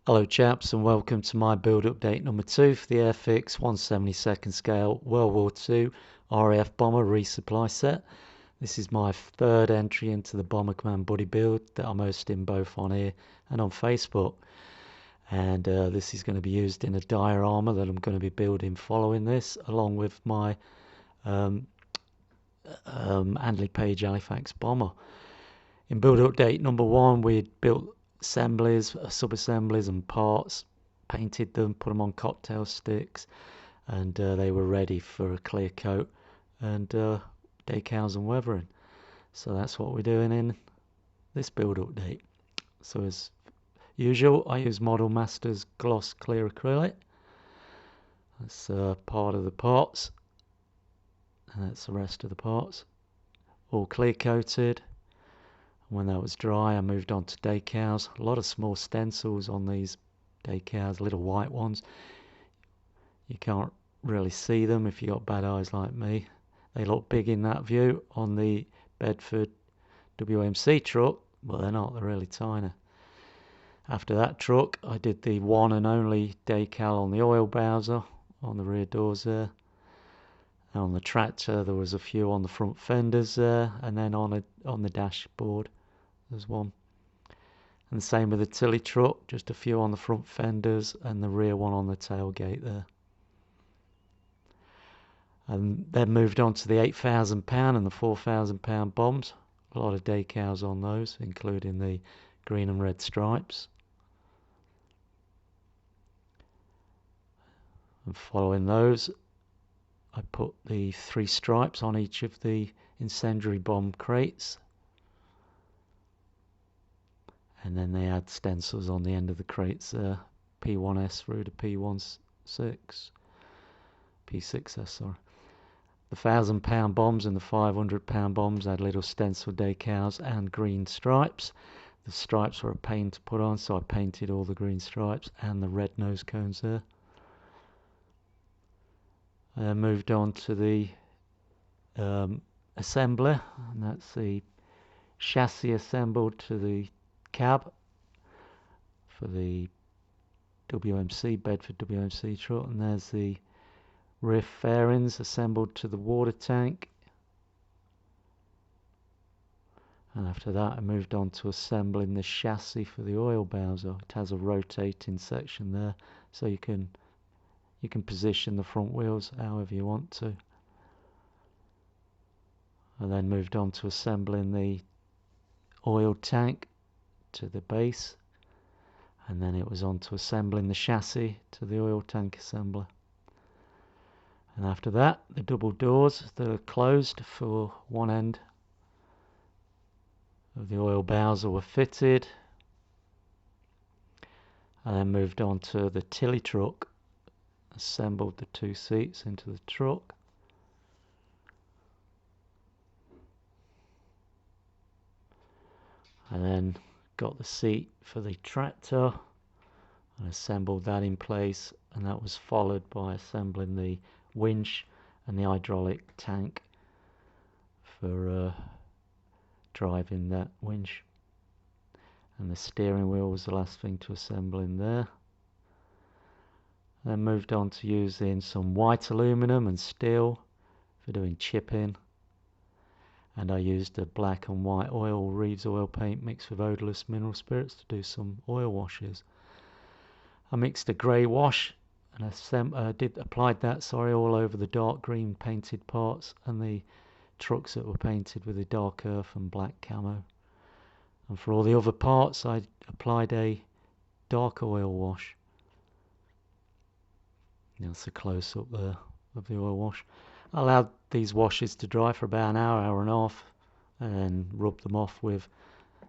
Hello chaps, and welcome to my build update number 2 for the Airfix 1/72 scale World War II RAF bomber resupply set. This is my third entry into the Bomber Command buddy build that I'm hosting both on here and on Facebook. And this is going to be used in a dire armour that I'm going to be building following this, along with my Handley Page Halifax bomber. In build update number 1, we built assemblies, sub-assemblies and parts, painted them, put them on cocktail sticks, and they were ready for a clear coat and decals and weathering. So that's what we're doing in this build update. So as usual, I use Model Masters gloss clear acrylic. That's part of the parts, and that's the rest of the parts, all clear coated. When that was dry, I moved on to decals. A lot of small stencils on these decals, little white ones. You can't really see them if you got bad eyes like me. They look big in that view on the Bedford WMC truck, but they're not, they're really tiny. After that truck, I did the one and only decal on the oil bowser, on the rear doors there. And on the tractor, there was a few on the front fenders there, and then on the dashboard, there's one. And the same with the Tilly truck, just a few on the front fenders and the rear one on the tailgate there. And then moved on to the £8,000 and the £4,000 bombs. A lot of decals on those, including the green and red stripes. And following those, I put the 3 stripes on each of the incendiary bomb crates. And then they had stencils on the end of the crates there, P1S through to P16, P6S, sorry. The £1,000 bombs and the £500 bombs had little stencil decals and green stripes. The stripes were a pain to put on, so I painted all the green stripes and the red nose cones there. I then moved on to the assembly, and that's the chassis assembled to the cab for the WMC, Bedford WMC truck, and there's the rear fairings assembled to the water tank. And after that I moved on to assembling the chassis for the oil bowser. It has a rotating section there, so you can position the front wheels however you want to. I then moved on to assembling the oil tank to the base, and then it was on to assembling the chassis to the oil tank assembler. And after that, the double doors that are closed for one end of the oil bowser were fitted. I then moved on to the Tilly truck, assembled the 2 seats into the truck. I then got the seat for the tractor and assembled that in place, and that was followed by assembling the winch and the hydraulic tank for driving that winch. And the steering wheel was the last thing to assemble in there. Then moved on to using some white aluminum and steel for doing chipping, and I used a black and white oil, Reeves oil paint mixed with odorless mineral spirits to do some oil washes. I mixed a grey wash and applied that all over the dark green painted parts and the trucks that were painted with the dark earth and black camo. And for all the other parts I applied a dark oil wash. That's a close up there of the oil wash. I allowed these washes to dry for about an hour, hour and a half, and then rubbed them off with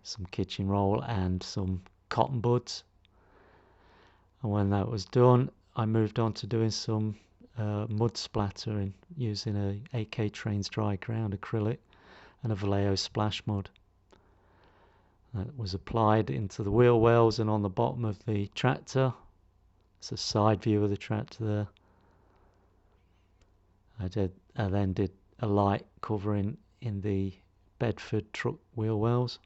some kitchen roll and some cotton buds. And when that was done, I moved on to doing some mud splattering using a AK Trains dry ground acrylic and a Vallejo splash mud. That was applied into the wheel wells and on the bottom of the tractor. It's a side view of the tractor there. I then did a light covering in the Bedford truck wheel wells.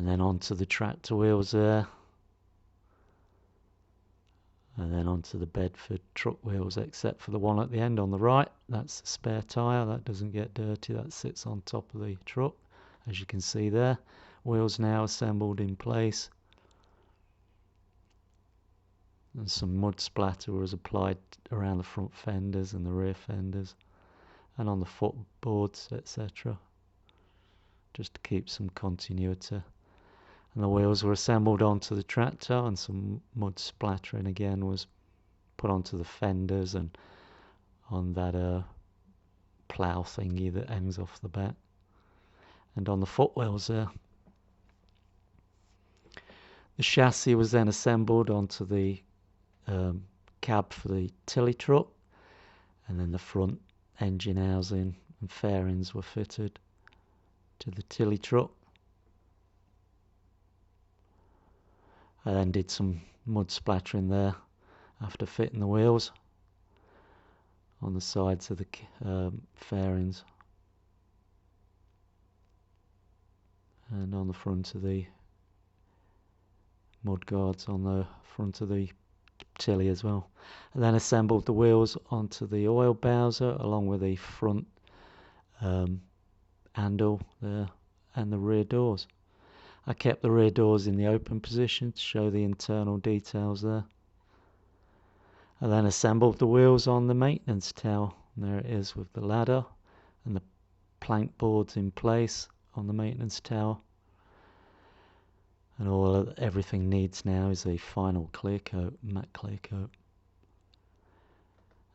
And then onto the tractor wheels there. And then onto the Bedford truck wheels, except for the one at the end on the right. That's the spare tyre. That doesn't get dirty. That sits on top of the truck, as you can see there. Wheels now assembled in place. And some mud splatter was applied around the front fenders and the rear fenders and on the footboards, etc., just to keep some continuity. And the wheels were assembled onto the tractor, and some mud splattering again was put onto the fenders and on that plough thingy that hangs off the back, and on the footwells there. The chassis was then assembled onto the cab for the Tilly truck, and then the front engine housing and fairings were fitted to the Tilly truck. I then did some mud splattering there after fitting the wheels on the sides of the fairings and on the front of the mud guards on the front of the Tilly as well. And then assembled the wheels onto the oil bowser along with the front handle there and the rear doors. I kept the rear doors in the open position to show the internal details there. I then assembled the wheels on the maintenance tower. And there it is with the ladder and the plank boards in place on the maintenance tower. And everything needs now is a final clear coat, matte clear coat.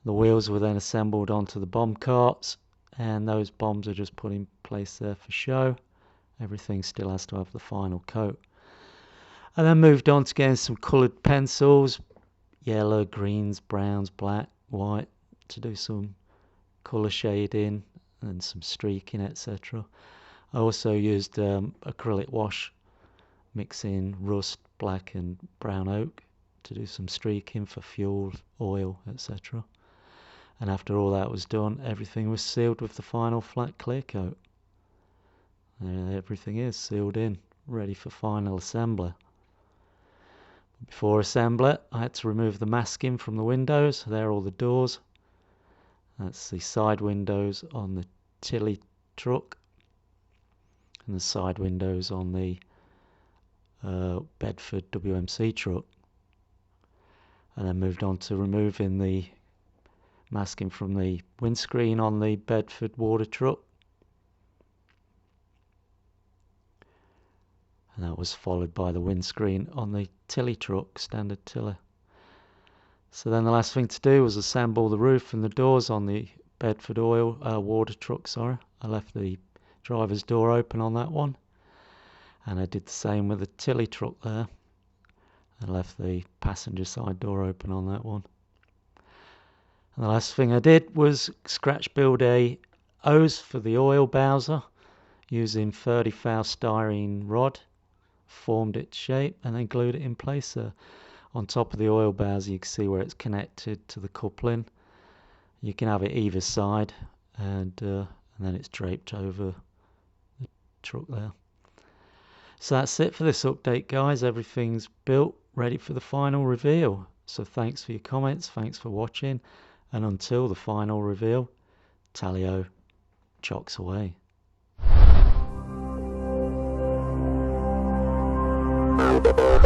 The wheels were then assembled onto the bomb carts, and those bombs are just put in place there for show. Everything still has to have the final coat. I then moved on to getting some coloured pencils, yellow, greens, browns, black, white, to do some colour shading and some streaking, etc. I also used acrylic wash, mixing rust, black and brown oak to do some streaking for fuel, oil, etc. And after all that was done, everything was sealed with the final flat clear coat. There everything is sealed in, ready for final assembly. Before assembly, I had to remove the masking from the windows. There are all the doors. That's the side windows on the Tilly truck and the side windows on the Bedford WMC truck. And then moved on to removing the masking from the windscreen on the Bedford water truck. And that was followed by the windscreen on the Tilly truck, standard Tilly. So then the last thing to do was assemble the roof and the doors on the Bedford water truck. I left the driver's door open on that one. And I did the same with the Tilly truck there. I left the passenger side door open on that one. And the last thing I did was scratch build a hose for the oil bowser using 30 thou styrene rod. Formed its shape and then glued it in place there. On top of the oil bowser you can see where it's connected to the coupling. You can have it either side, and then it's draped over the truck there. So that's it for this update, guys. Everything's built, ready for the final reveal. So thanks for your comments, thanks for watching, and until the final reveal, Tally-o, chocks away. Bye.